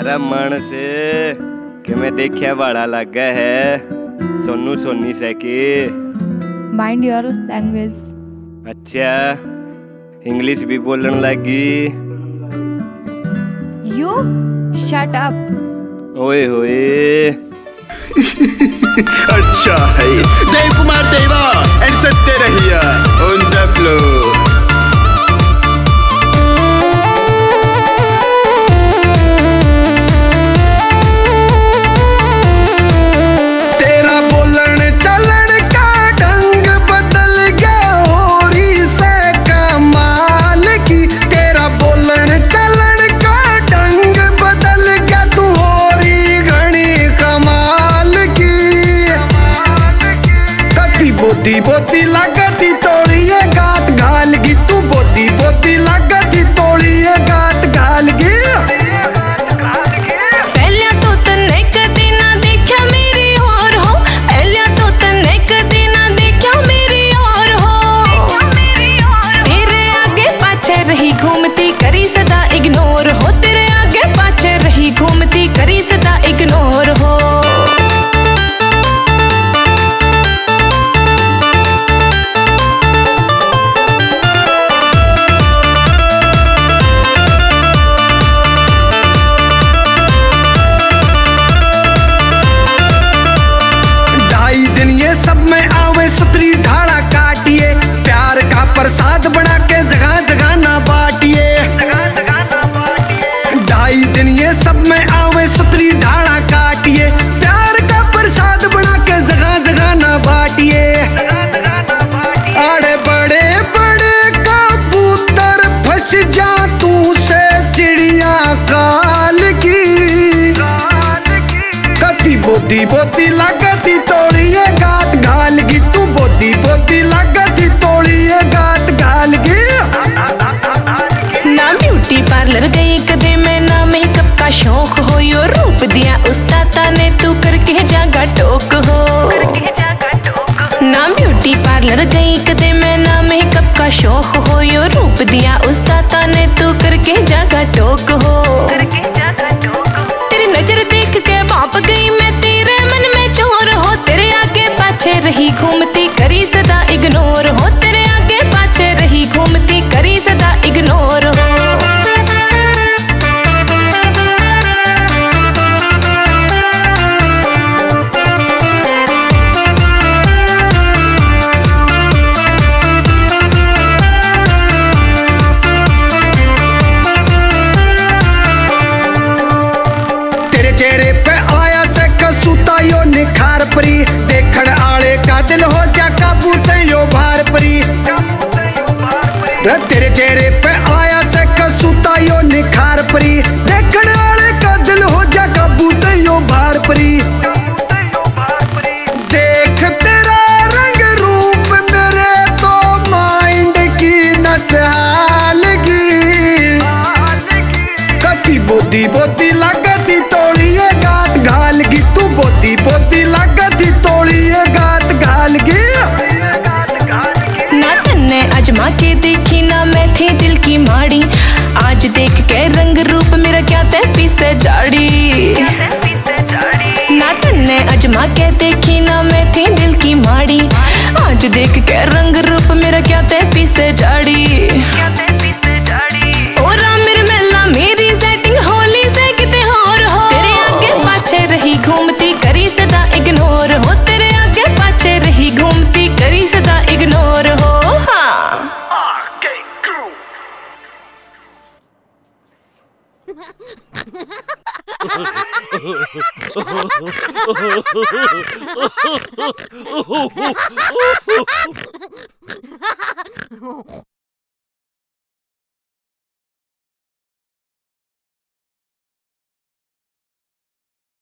अरे मन से कि मैं देखिया बड़ा लगा है सोनू सोनी से की। Mind your language. अच्छा इंग्लिश भी बोलने लगी। You shut up. ओए होए। अच्छा है देव कुमार देवा एंड सत्य रहिया ऑन द फ्लोर। बोती बोती लगती तोड़िए गात घाल गी तू बोती बोती लगती तोड़िए गात घाल गी। पहले तो तन्ने कदी ना देखा मेरी और हो। पहले तो तन्ने कदी ना देखा मेरी और हो। तेरे आगे पाछे रही घूमती करी सदा इग्नोर हो। तेरे आगे पाछे रही घूमती करी सदा इग्नोर हो। प्रसाद बना के जगह जगह ना बाटिए। ढाई दिन ये सब में आवे सुतरी ढाड़ा काटिए। प्यार का प्रसाद बना के जगह जगह ना बाटिए। अरे बड़े बड़े कबूतर फंस जा तू से चिड़िया काल की। कति बोती बोती लगती तोड़िए गात घाल गी तू बोती बोती लगती तोड़िए गात घाल गी। ना ब्यूटी पार्लर गई कदे मैं ना मेकअप का शौक हो। यो रूप दिया उस्तादा ने तू करके जागा टोक हो। ना ब्यूटी पार्लर गई कदे मैं ना मेकअप का शौक हो। यो रूप दिया उस्तादा ने तू करके जागा टोक हो। तेरी नजर देख के भाप गई मैं तेरे मन में चोर हो। तेरे आगे पाछे रही घूमती करी सदा इग्नोर हो। तेरे आगे पाछे रही घूमती करी सदा इग्नोर हो। तेरे चेहरे पे आया से कसूता यो निखार परी। देखण आले का दिल हो जा काबू ते यो भार परी। तेरे चेहरे पे आया से कसूता यो निखार परी। देखण आले का दिल हो जा काबू ते यो भार परी। देख तेरा रंग रूप मेरे तो माइंड की नसहाल गी। कति बोती बोती लगती तोड़िए गात घाल गी तू बोती बोती लगती तोड़िए गात घाल गी। ना तन्ने अजमा के देखी ना मैं थी दिल की माड़ी। आज देख के रंग रूप मेरा क्या ते पीसे जाड़ी। ना तन्ने अजमा के देखी ना मैं थी दिल की माड़ी। आज देख के रंग रूप मेरा क्या ते पीसे जाड़ी। और मेरे मेला मेरी सेटिंग होली से किते होर हो। तेरे आगे पाछे रही घूमती करी सदा इग्नोर हो। तेरे आगे पाछे रही घूमती करी सदा इग्नोर हो। हाँ